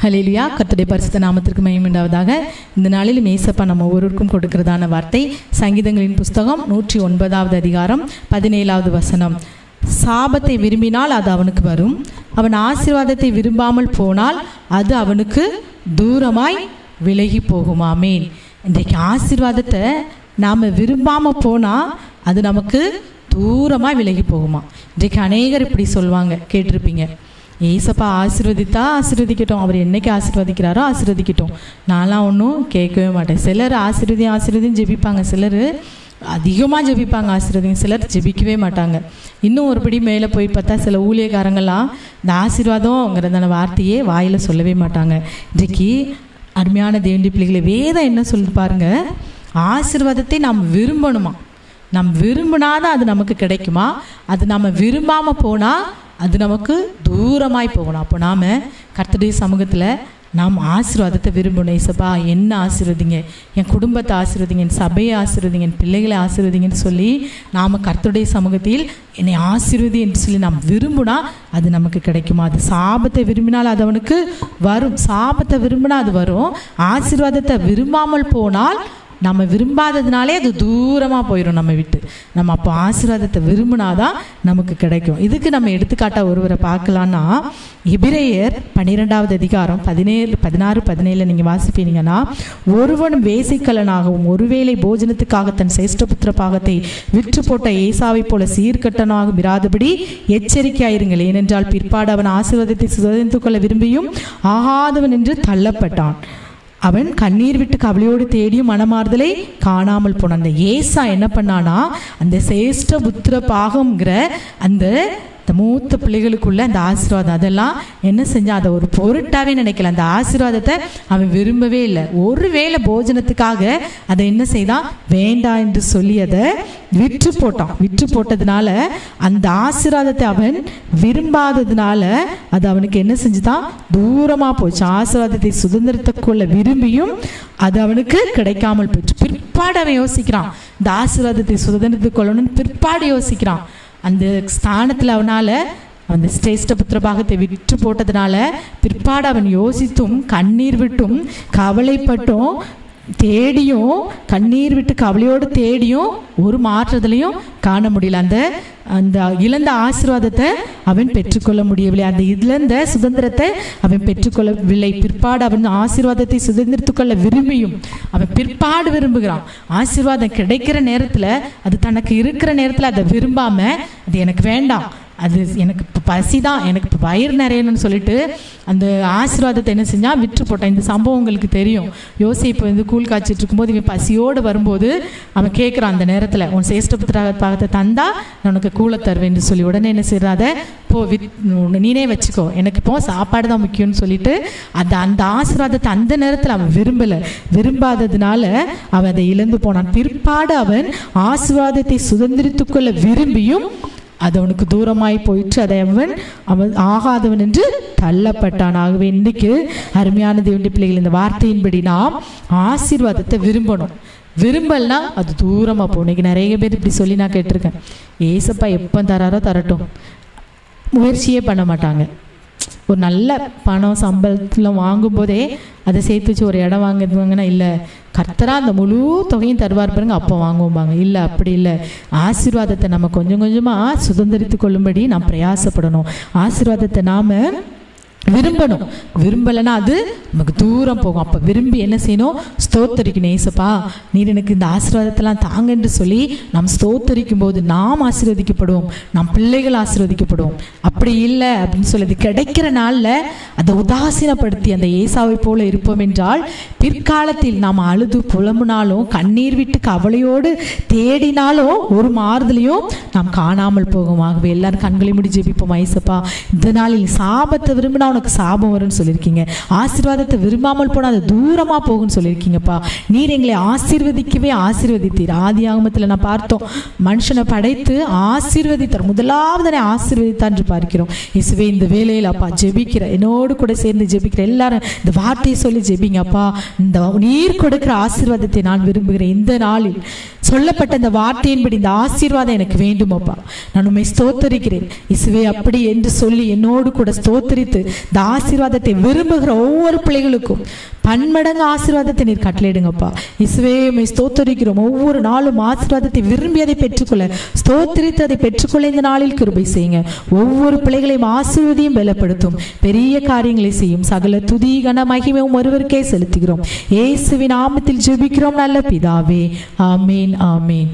ஹல்லேலூயா. கர்த்தருடைய பரிசுத்த நாமத்திற்கு மகிமை உண்டாவதாக. இந்த நாளில் மேசப்பா நம்ம ஒவ்வொருவருக்கும் கொடுக்கிறதான வார்த்தை சங்கீதங்களின் புஸ்தகம் 109வது அதிகாரம் 17வது வசனம். சாபத்தை விரும்பினால் அது அவனுக்கு வரும், அவன் ஆசீர்வாதத்தை விரும்பாமல் போனால் அது அவனுக்கு தூரமாய் விலகி போகும். ஆமென். இன்றைக்கு ஆசீர்வாதத்தை நாம் விரும்பாமல் போனால் அது நமக்கு தூரமாக விலகி போகுமா? இன்றைக்கு அநேகர் இப்படி சொல்லுவாங்க, கேட்டிருப்பீங்க. ஏசப்பா ஆசீர்வதித்தா ஆசீர்வதிக்கட்டும், அவர் என்னைக்கு ஆசீர்வதிக்கிறாரோ ஆசீர்வதிக்கட்டும், நான்லாம் ஒன்றும் கேட்கவே மாட்டேன். சிலர் ஆசீர்வதியும் ஜெபிப்பாங்க, சிலர் அதிகமாக ஜெபிப்பாங்க ஆசீர்வதிங்க, சிலர் ஜெபிக்கவே மாட்டாங்க. இன்னும் ஒருபடி மேலே போய் பார்த்தா சில ஊழியக்காரங்கள்லாம் இந்த ஆசீர்வாதங்கிறதான வார்த்தையே வாயில் சொல்லவே மாட்டாங்க. இன்றைக்கு அருமையான தேவனுடைய பிள்ளைகளை வேதம் என்ன சொல்லுது பாருங்க, ஆசீர்வாதத்தை நாம் விரும்பணுமா? நாம் விரும்பினாதான் அது நமக்கு கிடைக்குமா? அது நம்ம விரும்பாமல் போனால் அது நமக்கு தூரமாய் போகணும். அப்போ நாம் கர்த்தருடைய சமூகத்தில் நாம் ஆசீர்வாதத்தை விரும்பணும். ஏசப்பா என்ன ஆசீர்வதிங்க, என் குடும்பத்தை ஆசீர்வதிங்க, என் சபையை ஆசீர்வதிங்க, என் பிள்ளைகளை ஆசீர்வதிங்கன்னு சொல்லி நாம் கர்த்தருடைய சமூகத்தில் என்னை ஆசீர்வதி என்று சொல்லி நாம் விரும்பினா அது நமக்கு கிடைக்குமா? அது சாபத்தை விரும்பினால் அது அவனுக்கு வரும், சாபத்தை விரும்பினா அது வரும். ஆசீர்வாதத்தை விரும்பாமல் போனால் நம்ம விரும்பாததுனாலே அது தூரமாக போயிடும் நம்ம விட்டு. நம்ம அப்போ ஆசீர்வாதத்தை விரும்பினாதான் நமக்கு கிடைக்கும். இதுக்கு நம்ம எடுத்துக்காட்டாக ஒருவரை பார்க்கலான்னா, எபிரேயர் 12வது அதிகாரம் 16-17 நீங்கள் வாசிப்பீங்கன்னா, ஒருவன் வேசிக்கலனாகவும் ஒருவேளை போஜனத்துக்காக தன் சேஷ்டபுத்திர பாகத்தை விற்று போட்ட ஏசாவை போல சீர்கட்டனாக இராதபடி எச்சரிக்கையாயிருங்கள். ஏனென்றால் பிற்பாடு அவன் ஆசீர்வாதத்தை சுதந்திரித்துக் கொள்ள விரும்பியும் ஆகாதவன் என்று தள்ளப்பட்டான். அவன் கண்ணீர் விட்டு கவலையோடு தேடியும் மனமாறுதலை காணாமல் போனான். அந்த ஏசா என்ன பண்ணானா, அந்த சேஷ்ட புத்திர பாகம்ங்கிற அந்த மூத்த பிள்ளைகளுக்குள்ள அந்த ஆசீர்வாதம் அதெல்லாம் என்ன செஞ்சான், அதை ஒரு பொருட்டாவே நினைக்கல. அந்த ஆசீர்வாதத்தை அவன் விரும்பவே இல்லை. ஒருவேளை போஜனத்துக்காக அதை என்ன செய்தான், வேண்டாம் என்று சொல்லி அதை விற்று போட்டான். விற்று போட்டதுனால அந்த ஆசீர்வாதத்தை அவன் விரும்பாததுனால அது அவனுக்கு என்ன செஞ்சுதான், தூரமாக போச்சு. ஆசீர்வாதத்தை சுதந்திரத்தை கொள்ள விரும்பியும் அது அவனுக்கு கிடைக்காமல் போச்சு. பிற்பாடு அவன் யோசிக்கிறான், இந்த ஆசீர்வாதத்தை சுதந்திரத்தை கொள்ளணும்னு பிற்பாடு யோசிக்கிறான். அந்த ஸ்தானத்தில் அவனால் அந்த சிரேஷ்ட புத்திர பாகத்தை விற்று போட்டதுனால பிற்பாடு அவன் யோசித்தும் கண்ணீர் விட்டும் கவலைப்பட்டும் தேடியும், கண்ணீர் விட்டு கவலையோடு தேடியும் ஒரு மாற்றத்திலையும் காண முடியல. அந்த இழந்த ஆசீர்வாதத்தை அவன் பெற்றுக்கொள்ள முடியவில்லை. அந்த இழந்த சுதந்திரத்தை அவன் பெற்றுக்கொள்ளவில்லை. பிற்பாடு அவன் ஆசீர்வாதத்தை சுதந்திரத்துக்கொள்ள விரும்பியும் அவன் பிற்பாடு விரும்புகிறான். ஆசீர்வாதம் கிடைக்கிற நேரத்தில் அது தனக்கு இருக்கிற நேரத்தில் அதை விரும்பாம, அது எனக்கு வேண்டாம், அது எனக்கு இப்போ பசி தான், எனக்கு இப்போ வயிறு நிறையணும்னு சொல்லிட்டு அந்த ஆசீர்வாதத்தை என்ன செஞ்சால் விற்று போட்டான். இந்த சம்பவம் உங்களுக்கு தெரியும். யோசேப்பு வந்து கூழ் காய்ச்சிட்டு இருக்கும்போது இவன் பசியோடு வரும்போது அவன் கேட்குறான், அந்த நேரத்தில் உன் சேஷ்டபுத்திர பாகத்தை தந்தா நான் உனக்கு கூழை தருவேன்னு சொல்லி, உடனே என்ன செய்யறாத, போ நீனே வச்சுக்கோ, எனக்கு இப்போ சாப்பாடு தான் முக்கியம்னு சொல்லிட்டு அந்த ஆசீர்வாதத்தை அந்த நேரத்தில் அவன் விரும்பாததுனால அவன் அதை இழந்து போனான். பிற்பாடு அவன் ஆசீர்வாதத்தை சுதந்திரித்துக்கொள்ள விரும்பியும் அது அவனுக்கு தூரமாய் போயிட்டு அதை அவன் ஆகாதவன் என்று தள்ளப்பட்டான். ஆகவே இன்றைக்கு அருமையான தேவனுடைய பிள்ளைகள், இந்த வார்த்தையின்படி நாம் ஆசீர்வாதத்தை விரும்பணும். விரும்பல்னா அது தூரமாக போகணும். இன்னைக்கு நிறைய பேர் இப்படி சொல்லி நான் கேட்டிருக்கேன், ஏசப்பா எப்போ தராரோ தரட்டும், முயற்சியே பண்ண மாட்டாங்க. ஒரு நல்ல பணம் சம்பளத்தில் வாங்கும்போதே அதை சேர்த்து வச்சு ஒரு இடம் வாங்குவாங்கன்னா, இல்லை கர்த்தரா அந்த முழு தொகையும் தருவார் பாருங்க, அப்போ வாங்குவாங்க. இல்லை, அப்படி இல்லை. ஆசீர்வாதத்தை நம்ம கொஞ்சம் கொஞ்சமாக சுதந்திரித்து கொள்ளும்படி நாம் பிரயாசப்படணும். ஆசீர்வாதத்தை நாம் விரும்பணும். விரும்பலைன்னா அது நமக்கு தூரம் போகும். அப்போ விரும்பி என்ன செய்யணும், ஸ்தோத்தரிக்கணும். ஏசப்பா நீர் எனக்கு இந்த ஆசீர்வாதத்தெல்லாம் தாங்க என்று சொல்லி நாம் ஸ்தோத்தரிக்கும் போது நாம் ஆசீர்வதிக்கப்படுவோம், நம் பிள்ளைகள் ஆசீர்வதிக்கப்படுவோம். அப்படி இல்லை அப்படின்னு சொல்லி கிடைக்கிற நாளில் அதை உதாசீனப்படுத்தி அந்த ஏசாவை போல இருப்போம் என்றால் பிற்காலத்தில் நாம் அழுது புலம்புனாலும் கண்ணீர் விட்டு கவலையோடு தேடினாலும் ஒரு மாறுதலையும் நாம் காணாமல் போகும். ஆகவே எல்லாரும் கண்களை மூடி ஜெபிப்போம். ஏசப்பா இந்த நாளில் சாபத்தை விரும்பினா உனக்கு சாபம் வரும்னு சொல்லியிருக்கீங்க, ஆசீர்வாதத்தை விரும்பாமல் போனால் அது தூரமாக போகும்னு சொல்லியிருக்கீங்கப்பா. நீர் எங்களை ஆசீர்வதிக்கவே ஆசீர்வதித்தீர். ஆதியாகமத்தில் நான் பார்த்தோம், மனுஷனை படைத்து ஆசீர்வதித்தார், முதலாவது ஆசீர்வதித்தான் என்று பார்க்கிறோம். இயேசுவே இந்த வேளையில் அப்பா ஜெபிக்கிற என்னோடு கூட சேர்ந்து ஜெபிக்கிற எல்லாரும் இந்த வார்த்தையை சொல்லி ஜெபிங்கப்பா. இந்த நீர் கொடுக்கிற ஆசீர்வாதத்தை நான் விரும்புகிறேன். இந்த நாளில் சொல்லப்பட்ட இந்த வார்த்தையின்படி இந்த ஆசீர்வாதம் எனக்கு வேண்டும் அப்பா. நான் உம்மை ஸ்தோத்தரிக்கிறேன் இசுவே. அப்படி என்று சொல்லி என்னோடு கூட ஸ்தோத்தரித்து இந்த ஆசீர்வாதத்தை விரும்புகிற ஒவ்வொரு பிள்ளைகளுக்கும் பன்மடங்கு ஆசீர்வாதத்தை நீர் கட்டளையிடுங்கப்பா. இசுவே உம்மை ஸ்தோத்தரிக்கிறோம். ஒவ்வொரு நாளும் ஆசீர்வாதத்தை விரும்பி அதை பெற்றுக்கொள்ள, ஸ்தோத்தரித்து அதை பெற்றுக்கொள்ள இந்த நாளில் கிருபை செய்யுங்க. ஒவ்வொரு பிள்ளைகளையும் ஆசீர்வதியும் பலப்படுத்தும், பெரிய காரியங்களை செய்யும். சகல துதி கன மகிமையும் ஒருவருக்கே செலுத்துகிறோம். இயேசுவின் நாமத்தில் ஜெபிக்கிறோம் நல்ல பிதாவே. ஆமீன் ஆமீன்.